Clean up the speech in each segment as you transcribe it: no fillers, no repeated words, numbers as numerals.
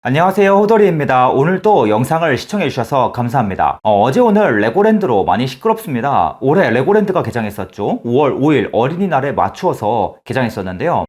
안녕하세요, 호돌이입니다. 오늘도 영상을 시청해주셔서 감사합니다. 어제 오늘 레고랜드로 많이 시끄럽습니다. 올해 레고랜드가 개장했었죠. 5월 5일 어린이날에 맞추어서 개장했었는데요.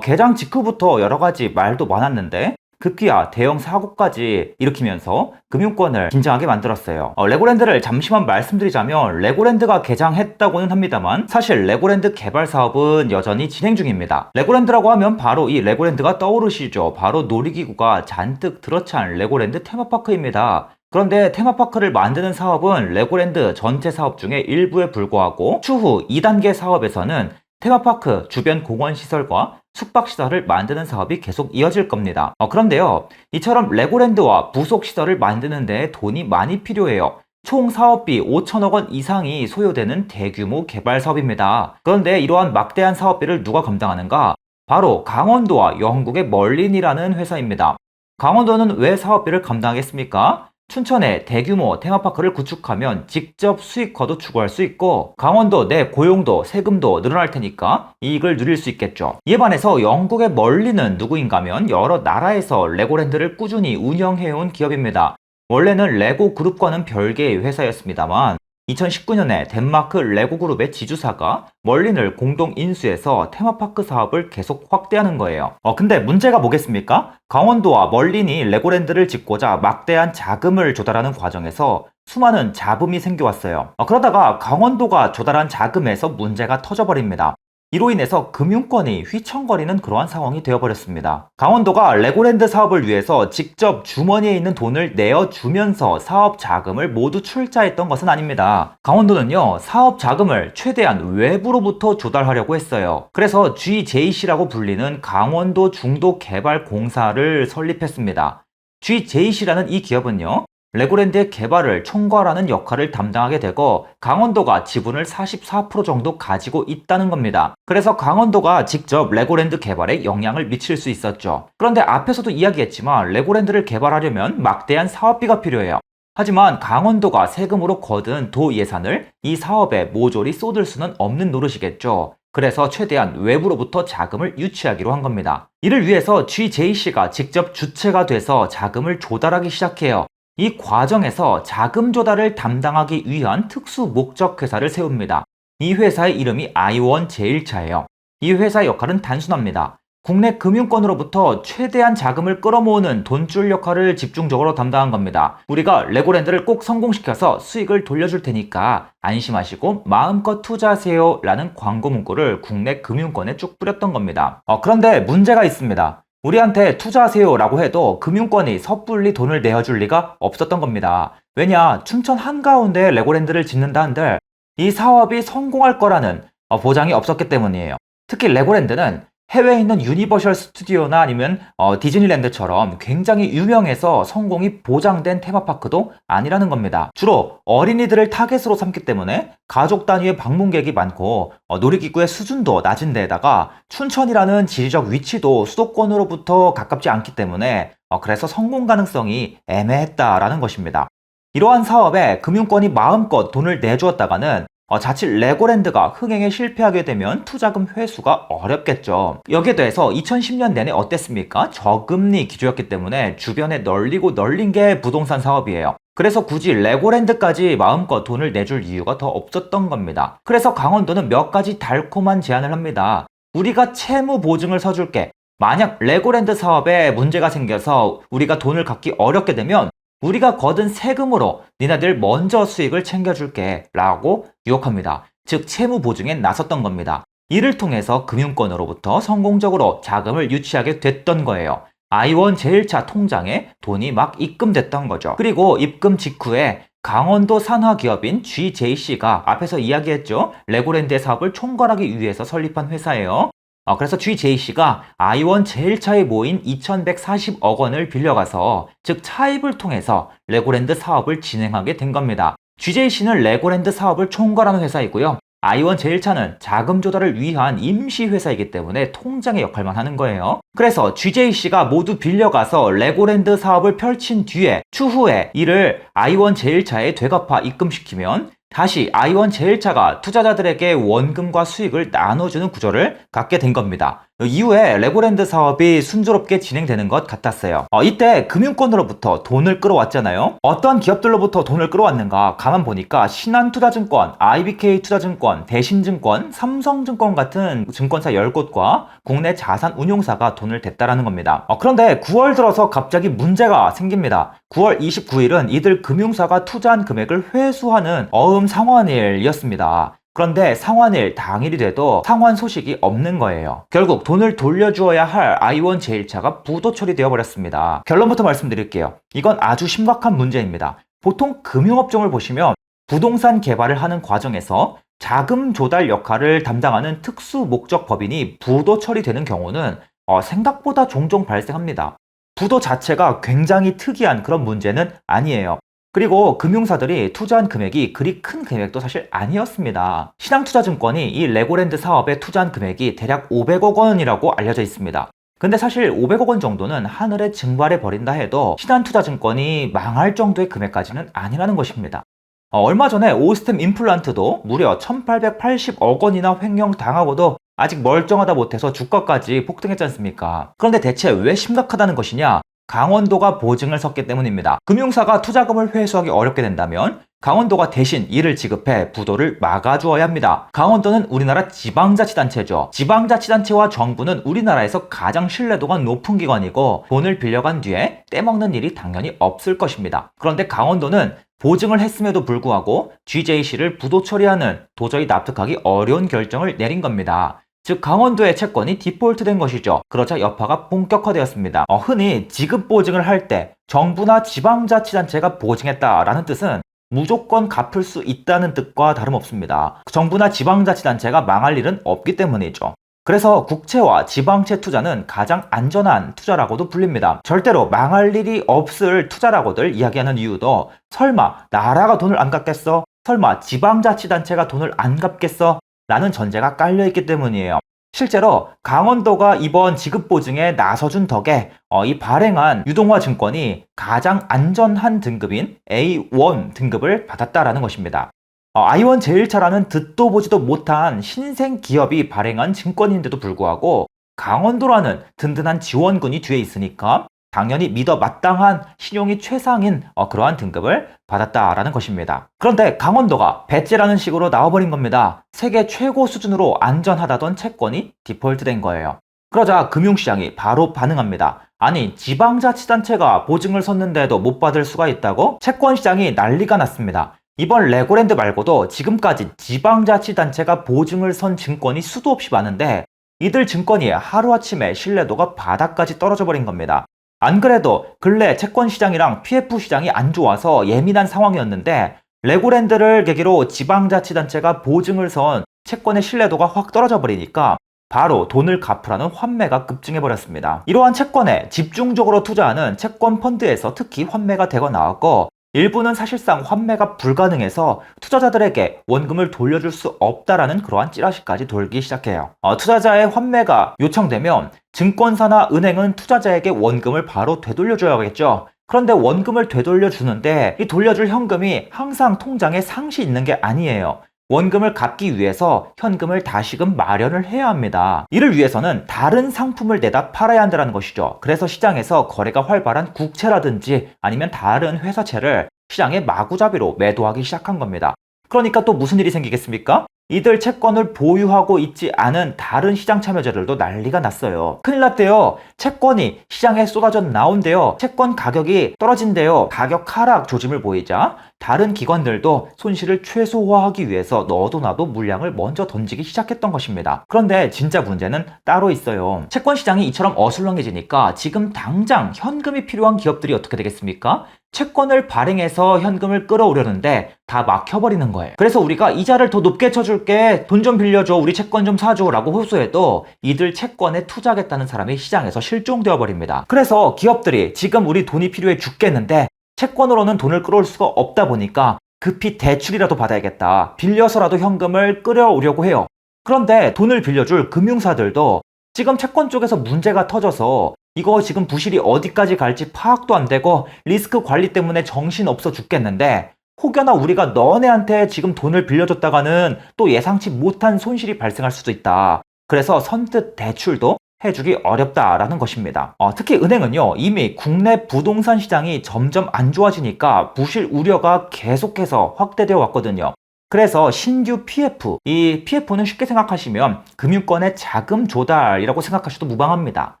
개장 직후부터 여러가지 말도 많았는데 급기야 대형 사고까지 일으키면서 금융권을 긴장하게 만들었어요. 레고랜드를 잠시만 말씀드리자면 레고랜드가 개장했다고는 합니다만 사실 레고랜드 개발 사업은 여전히 진행 중입니다. 레고랜드라고 하면 바로 이 레고랜드가 떠오르시죠. 바로 놀이기구가 잔뜩 들어찬 레고랜드 테마파크입니다. 그런데 테마파크를 만드는 사업은 레고랜드 전체 사업 중에 일부에 불과하고 추후 2단계 사업에서는 테마파크 주변 공원시설과 숙박시설을 만드는 사업이 계속 이어질 겁니다. 그런데요, 이처럼 레고랜드와 부속시설을 만드는 데 돈이 많이 필요해요. 총 사업비 5천억 원 이상이 소요되는 대규모 개발 사업입니다. 그런데 이러한 막대한 사업비를 누가 감당하는가? 바로 강원도와 영국의 멀린이라는 회사입니다. 강원도는 왜 사업비를 감당하겠습니까? 춘천에 대규모 테마파크를 구축하면 직접 수익화도 추구할 수 있고 강원도 내 고용도 세금도 늘어날 테니까 이익을 누릴 수 있겠죠. 이에 반해서 영국의 멀리는 누구인가면 여러 나라에서 레고랜드를 꾸준히 운영해온 기업입니다. 원래는 레고 그룹과는 별개의 회사였습니다만 2019년에 덴마크 레고 그룹의 지주사가 멀린을 공동 인수해서 테마파크 사업을 계속 확대하는 거예요. 근데 문제가 뭐겠습니까? 강원도와 멀린이 레고랜드를 짓고자 막대한 자금을 조달하는 과정에서 수많은 잡음이 생겨왔어요. 그러다가 강원도가 조달한 자금에서 문제가 터져버립니다. 이로 인해서 금융권이 휘청거리는 그러한 상황이 되어버렸습니다. 강원도가 레고랜드 사업을 위해서 직접 주머니에 있는 돈을 내어주면서 사업 자금을 모두 출자했던 것은 아닙니다. 강원도는요, 사업 자금을 최대한 외부로부터 조달하려고 했어요. 그래서 GJC라고 불리는 강원도 중도개발공사를 설립했습니다. GJC라는 이 기업은요, 레고랜드의 개발을 총괄하는 역할을 담당하게 되고 강원도가 지분을 44% 정도 가지고 있다는 겁니다. 그래서 강원도가 직접 레고랜드 개발에 영향을 미칠 수 있었죠. 그런데 앞에서도 이야기했지만 레고랜드를 개발하려면 막대한 사업비가 필요해요. 하지만 강원도가 세금으로 거둔 도 예산을 이 사업에 모조리 쏟을 수는 없는 노릇이겠죠. 그래서 최대한 외부로부터 자금을 유치하기로 한 겁니다. 이를 위해서 GJC가 직접 주체가 돼서 자금을 조달하기 시작해요. 이 과정에서 자금 조달을 담당하기 위한 특수 목적 회사를 세웁니다. 이 회사의 이름이 아이원 제일차예요. 이 회사의 역할은 단순합니다. 국내 금융권으로부터 최대한 자금을 끌어모으는 돈줄 역할을 집중적으로 담당한 겁니다. 우리가 레고랜드를 꼭 성공시켜서 수익을 돌려줄 테니까 안심하시고 마음껏 투자하세요 라는 광고 문구를 국내 금융권에 쭉 뿌렸던 겁니다. 그런데 문제가 있습니다. 우리한테 투자하세요 라고 해도 금융권이 섣불리 돈을 내어줄 리가 없었던 겁니다. 왜냐, 춘천 한가운데 레고랜드를 짓는다 한들 이 사업이 성공할 거라는 보장이 없었기 때문이에요. 특히 레고랜드는 해외에 있는 유니버셜 스튜디오나 아니면 디즈니랜드처럼 굉장히 유명해서 성공이 보장된 테마파크도 아니라는 겁니다. 주로 어린이들을 타겟으로 삼기 때문에 가족 단위의 방문객이 많고 놀이기구의 수준도 낮은 데다가 춘천이라는 지리적 위치도 수도권으로부터 가깝지 않기 때문에 그래서 성공 가능성이 애매했다라는 것입니다. 이러한 사업에 금융권이 마음껏 돈을 내주었다가는 자칫 레고랜드가 흥행에 실패하게 되면 투자금 회수가 어렵겠죠. 여기에 대해서 2010년 내내 어땠습니까? 저금리 기조였기 때문에 주변에 널리고 널린 게 부동산 사업이에요. 그래서 굳이 레고랜드까지 마음껏 돈을 내줄 이유가 더 없었던 겁니다. 그래서 강원도는 몇 가지 달콤한 제안을 합니다. 우리가 채무 보증을 서줄게. 만약 레고랜드 사업에 문제가 생겨서 우리가 돈을 갚기 어렵게 되면 우리가 거둔 세금으로 니네들 먼저 수익을 챙겨줄게 라고 유혹합니다. 즉 채무 보증에 나섰던 겁니다. 이를 통해서 금융권으로부터 성공적으로 자금을 유치하게 됐던 거예요. 아이원 제일차 통장에 돈이 막 입금됐던 거죠. 그리고 입금 직후에 강원도 산하기업인 GJC가 앞에서 이야기했죠. 레고랜드의 사업을 총괄하기 위해서 설립한 회사예요. 그래서 GJC가 아이원 제일차에 모인 2140억 원을 빌려가서 즉 차입을 통해서 레고랜드 사업을 진행하게 된 겁니다. GJC는 레고랜드 사업을 총괄하는 회사이고요. 아이원 제일차는 자금 조달을 위한 임시 회사이기 때문에 통장의 역할만 하는 거예요. 그래서 GJC가 모두 빌려가서 레고랜드 사업을 펼친 뒤에 추후에 이를 아이원 제일차에 되갚아 입금시키면 다시 아이원 제일차가 투자자들에게 원금과 수익을 나눠주는 구조를 갖게 된 겁니다. 이후에 레고랜드 사업이 순조롭게 진행되는 것 같았어요. 이때 금융권으로부터 돈을 끌어왔잖아요. 어떤 기업들로부터 돈을 끌어왔는가 가만 보니까 신한투자증권, IBK투자증권, 대신증권, 삼성증권 같은 증권사 10곳과 국내 자산운용사가 돈을 댔다라는 겁니다. 그런데 9월 들어서 갑자기 문제가 생깁니다. 9월 29일은 이들 금융사가 투자한 금액을 회수하는 상환일이었습니다. 그런데 상환일 당일이 돼도 상환 소식이 없는 거예요. 결국 돈을 돌려주어야 할 I1 제1차가 부도 처리되어 버렸습니다. 결론부터 말씀드릴게요. 이건 아주 심각한 문제입니다. 보통 금융업종을 보시면 부동산 개발을 하는 과정에서 자금 조달 역할을 담당하는 특수 목적 법인이 부도 처리되는 경우는 생각보다 종종 발생합니다. 부도 자체가 굉장히 특이한 그런 문제는 아니에요. 그리고 금융사들이 투자한 금액이 그리 큰 금액도 사실 아니었습니다. 신한투자증권이 이 레고랜드 사업에 투자한 금액이 대략 500억 원이라고 알려져 있습니다. 근데 사실 500억 원 정도는 하늘에 증발해 버린다 해도 신한투자증권이 망할 정도의 금액까지는 아니라는 것입니다. 얼마 전에 오스템 임플란트도 무려 1880억 원이나 횡령당하고도 아직 멀쩡하다 못해서 주가까지 폭등했지 않습니까? 그런데 대체 왜 심각하다는 것이냐? 강원도가 보증을 섰기 때문입니다. 금융사가 투자금을 회수하기 어렵게 된다면 강원도가 대신 이를 지급해 부도를 막아주어야 합니다. 강원도는 우리나라 지방자치단체죠. 지방자치단체와 정부는 우리나라에서 가장 신뢰도가 높은 기관이고 돈을 빌려간 뒤에 떼먹는 일이 당연히 없을 것입니다. 그런데 강원도는 보증을 했음에도 불구하고 GJC를 부도 처리하는 도저히 납득하기 어려운 결정을 내린 겁니다. 즉 강원도의 채권이 디폴트된 것이죠. 그러자 여파가 본격화되었습니다. 흔히 지급 보증을 할 때 정부나 지방자치단체가 보증했다라는 뜻은 무조건 갚을 수 있다는 뜻과 다름없습니다. 정부나 지방자치단체가 망할 일은 없기 때문이죠. 그래서 국채와 지방채 투자는 가장 안전한 투자라고도 불립니다. 절대로 망할 일이 없을 투자라고들 이야기하는 이유도 설마 나라가 돈을 안 갚겠어? 설마 지방자치단체가 돈을 안 갚겠어? 라는 전제가 깔려있기 때문이에요. 실제로 강원도가 이번 지급보증에 나서준 덕에 이 발행한 유동화증권이 가장 안전한 등급인 A1 등급을 받았다라는 것입니다. I1 제1차라는 듣도 보지도 못한 신생 기업이 발행한 증권인데도 불구하고 강원도라는 든든한 지원군이 뒤에 있으니까 당연히 믿어 마땅한 신용이 최상인 그러한 등급을 받았다라는 것입니다. 그런데 강원도가 배째라는 식으로 나와버린 겁니다. 세계 최고 수준으로 안전하다던 채권이 디폴트된 거예요. 그러자 금융시장이 바로 반응합니다. 아니 지방자치단체가 보증을 섰는데도 못 받을 수가 있다고? 채권시장이 난리가 났습니다. 이번 레고랜드 말고도 지금까지 지방자치단체가 보증을 선 증권이 수도 없이 많은데 이들 증권이 하루아침에 신뢰도가 바닥까지 떨어져 버린 겁니다. 안 그래도 근래 채권시장이랑 PF시장이 안 좋아서 예민한 상황이었는데 레고랜드를 계기로 지방자치단체가 보증을 선 채권의 신뢰도가 확 떨어져 버리니까 바로 돈을 갚으라는 환매가 급증해 버렸습니다. 이러한 채권에 집중적으로 투자하는 채권 펀드에서 특히 환매가 되고 나왔고 일부는 사실상 환매가 불가능해서 투자자들에게 원금을 돌려줄 수 없다라는 그러한 찌라시까지 돌기 시작해요. 투자자의 환매가 요청되면 증권사나 은행은 투자자에게 원금을 바로 되돌려줘야겠죠. 그런데 원금을 되돌려주는데 이 돌려줄 현금이 항상 통장에 상시 있는 게 아니에요. 원금을 갚기 위해서 현금을 다시금 마련을 해야 합니다. 이를 위해서는 다른 상품을 내다 팔아야 한다는 것이죠. 그래서 시장에서 거래가 활발한 국채라든지 아니면 다른 회사채를 시장에 마구잡이로 매도하기 시작한 겁니다. 그러니까 또 무슨 일이 생기겠습니까? 이들 채권을 보유하고 있지 않은 다른 시장 참여자들도 난리가 났어요. 큰일 났대요. 채권이 시장에 쏟아져 나온대요. 채권 가격이 떨어진대요. 가격 하락 조짐을 보이자 다른 기관들도 손실을 최소화하기 위해서 너도 나도 물량을 먼저 던지기 시작했던 것입니다. 그런데 진짜 문제는 따로 있어요. 채권 시장이 이처럼 어슬렁해지니까 지금 당장 현금이 필요한 기업들이 어떻게 되겠습니까? 채권을 발행해서 현금을 끌어오려는데 다 막혀버리는 거예요. 그래서 우리가 이자를 더 높게 쳐줄게, 돈 좀 빌려줘, 우리 채권 좀 사줘 라고 호소해도 이들 채권에 투자하겠다는 사람이 시장에서 실종되어 버립니다. 그래서 기업들이 지금 우리 돈이 필요해 죽겠는데 채권으로는 돈을 끌어올 수가 없다 보니까 급히 대출이라도 받아야겠다, 빌려서라도 현금을 끌어오려고 해요. 그런데 돈을 빌려줄 금융사들도 지금 채권 쪽에서 문제가 터져서 이거 지금 부실이 어디까지 갈지 파악도 안 되고 리스크 관리 때문에 정신없어 죽겠는데 혹여나 우리가 너네한테 지금 돈을 빌려줬다가는 또 예상치 못한 손실이 발생할 수도 있다. 그래서 선뜻 대출도 해주기 어렵다라는 것입니다. 특히 은행은요, 이미 국내 부동산 시장이 점점 안 좋아지니까 부실 우려가 계속해서 확대되어 왔거든요. 그래서 신규 PF, 이 PF는 쉽게 생각하시면 금융권의 자금 조달이라고 생각하셔도 무방합니다.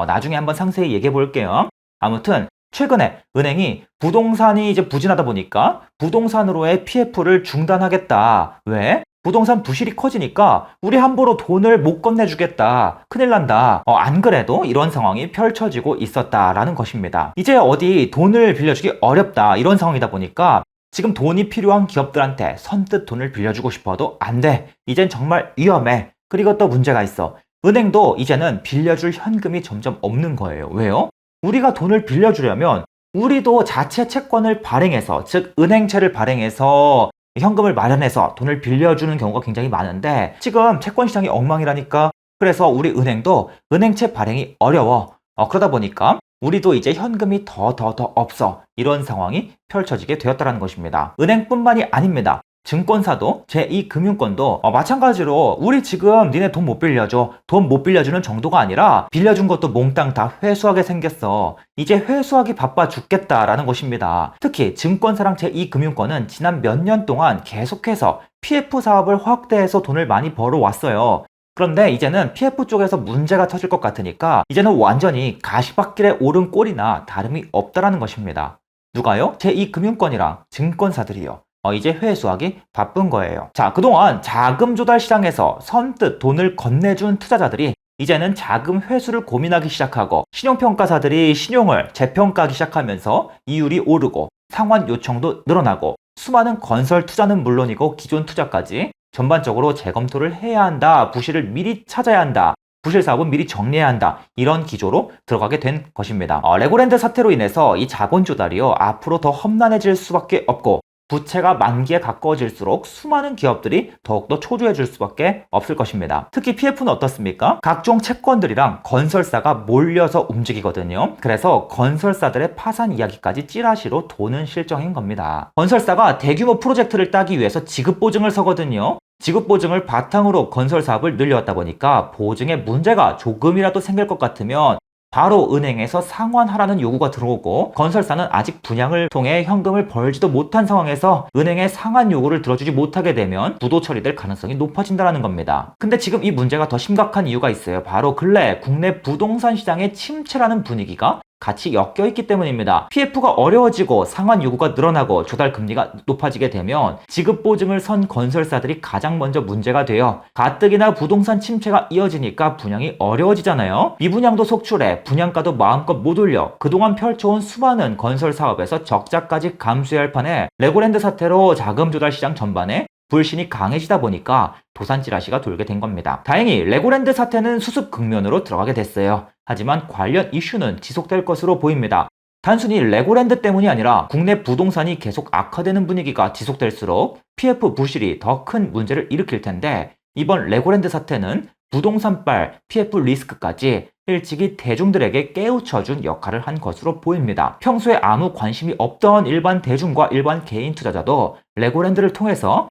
나중에 한번 상세히 얘기해 볼게요. 아무튼 최근에 은행이 부동산이 이제 부진하다 보니까 부동산으로의 PF를 중단하겠다. 왜? 부동산 부실이 커지니까 우리 함부로 돈을 못 건네주겠다. 큰일 난다. 안 그래도 이런 상황이 펼쳐지고 있었다라는 것입니다. 이제 어디 돈을 빌려주기 어렵다. 이런 상황이다 보니까 지금 돈이 필요한 기업들한테 선뜻 돈을 빌려주고 싶어도 안 돼. 이젠 정말 위험해. 그리고 또 문제가 있어. 은행도 이제는 빌려줄 현금이 점점 없는 거예요. 왜요? 우리가 돈을 빌려주려면 우리도 자체 채권을 발행해서, 즉 은행채를 발행해서 현금을 마련해서 돈을 빌려주는 경우가 굉장히 많은데 지금 채권 시장이 엉망이라니까. 그래서 우리 은행도 은행채 발행이 어려워. 그러다 보니까 우리도 이제 현금이 더 없어. 이런 상황이 펼쳐지게 되었다는 것입니다. 은행뿐만이 아닙니다. 증권사도 제2금융권도 마찬가지로 우리 지금 니네 돈 못 빌려줘. 돈 못 빌려주는 정도가 아니라 빌려준 것도 몽땅 다 회수하게 생겼어. 이제 회수하기 바빠 죽겠다라는 것입니다. 특히 증권사랑 제2금융권은 지난 몇 년 동안 계속해서 PF 사업을 확대해서 돈을 많이 벌어왔어요. 그런데 이제는 PF 쪽에서 문제가 터질 것 같으니까 이제는 완전히 가시밭길에 오른 꼴이나 다름이 없다라는 것입니다. 누가요? 제2금융권이랑 증권사들이요. 이제 회수하기 바쁜 거예요. 자, 그동안 자금 조달 시장에서 선뜻 돈을 건네준 투자자들이 이제는 자금 회수를 고민하기 시작하고 신용평가사들이 신용을 재평가하기 시작하면서 이율이 오르고 상환 요청도 늘어나고 수많은 건설 투자는 물론이고 기존 투자까지 전반적으로 재검토를 해야 한다. 부실을 미리 찾아야 한다. 부실 사업은 미리 정리해야 한다. 이런 기조로 들어가게 된 것입니다. 레고랜드 사태로 인해서 이 자본 조달이요, 앞으로 더 험난해질 수밖에 없고 부채가 만기에 가까워질수록 수많은 기업들이 더욱더 초조해질 수밖에 없을 것입니다. 특히 PF는 어떻습니까? 각종 채권들이랑 건설사가 몰려서 움직이거든요. 그래서 건설사들의 파산 이야기까지 찌라시로 도는 실정인 겁니다. 건설사가 대규모 프로젝트를 따기 위해서 지급보증을 서거든요. 지급보증을 바탕으로 건설 사업을 늘려왔다 보니까 보증에 문제가 조금이라도 생길 것 같으면 바로 은행에서 상환하라는 요구가 들어오고 건설사는 아직 분양을 통해 현금을 벌지도 못한 상황에서 은행의 상환 요구를 들어주지 못하게 되면 부도 처리될 가능성이 높아진다는 겁니다. 근데 지금 이 문제가 더 심각한 이유가 있어요. 바로 근래 국내 부동산 시장의 침체라는 분위기가 같이 엮여있기 때문입니다. PF가 어려워지고 상환 요구가 늘어나고 조달 금리가 높아지게 되면 지급보증을 선 건설사들이 가장 먼저 문제가 돼요. 가뜩이나 부동산 침체가 이어지니까 분양이 어려워지잖아요. 미분양도 속출해 분양가도 마음껏 못 올려 그동안 펼쳐온 수많은 건설 사업에서 적자까지 감수해야 할 판에 레고랜드 사태로 자금 조달 시장 전반에 불신이 강해지다 보니까 도산 찌라시가 돌게 된 겁니다. 다행히 레고랜드 사태는 수습 국면으로 들어가게 됐어요. 하지만 관련 이슈는 지속될 것으로 보입니다. 단순히 레고랜드 때문이 아니라 국내 부동산이 계속 악화되는 분위기가 지속될수록 PF 부실이 더 큰 문제를 일으킬 텐데 이번 레고랜드 사태는 부동산발 PF 리스크까지 일찍이 대중들에게 깨우쳐준 역할을 한 것으로 보입니다. 평소에 아무 관심이 없던 일반 대중과 일반 개인 투자자도 레고랜드를 통해서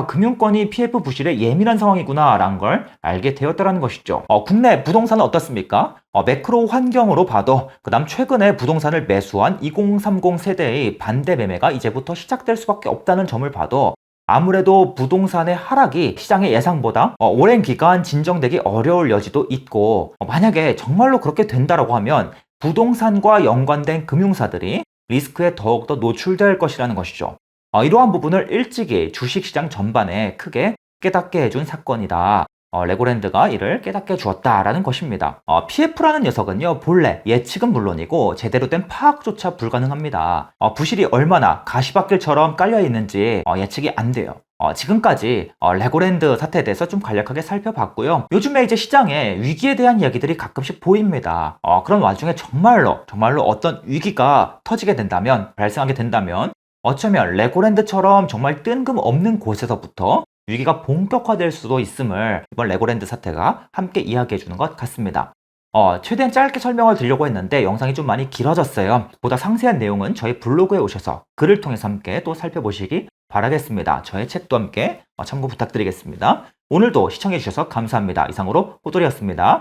금융권이 PF 부실에 예민한 상황이구나 라는 걸 알게 되었다는 것이죠. 국내 부동산은 어떻습니까? 매크로 환경으로 봐도 그다음 최근에 부동산을 매수한 2030 세대의 반대 매매가 이제부터 시작될 수밖에 없다는 점을 봐도 아무래도 부동산의 하락이 시장의 예상보다 오랜 기간 진정되기 어려울 여지도 있고 만약에 정말로 그렇게 된다라고 하면 부동산과 연관된 금융사들이 리스크에 더욱더 노출될 것이라는 것이죠. 이러한 부분을 일찍이 주식시장 전반에 크게 깨닫게 해준 사건이다. 레고랜드가 이를 깨닫게 주었다라는 것입니다. PF라는 녀석은요, 본래 예측은 물론이고 제대로 된 파악조차 불가능합니다. 부실이 얼마나 가시밭길처럼 깔려있는지 예측이 안 돼요. 지금까지 레고랜드 사태에 대해서 좀 간략하게 살펴봤고요. 요즘에 이제 시장에 위기에 대한 이야기들이 가끔씩 보입니다. 그런 와중에 정말로 어떤 위기가 터지게 된다면, 발생하게 된다면 어쩌면 레고랜드처럼 정말 뜬금없는 곳에서부터 위기가 본격화될 수도 있음을 이번 레고랜드 사태가 함께 이야기해주는 것 같습니다. 최대한 짧게 설명을 드리려고 했는데 영상이 좀 많이 길어졌어요. 보다 상세한 내용은 저희 블로그에 오셔서 글을 통해서 함께 또 살펴보시기 바라겠습니다. 저의 책도 함께 참고 부탁드리겠습니다. 오늘도 시청해주셔서 감사합니다. 이상으로 호돌이었습니다.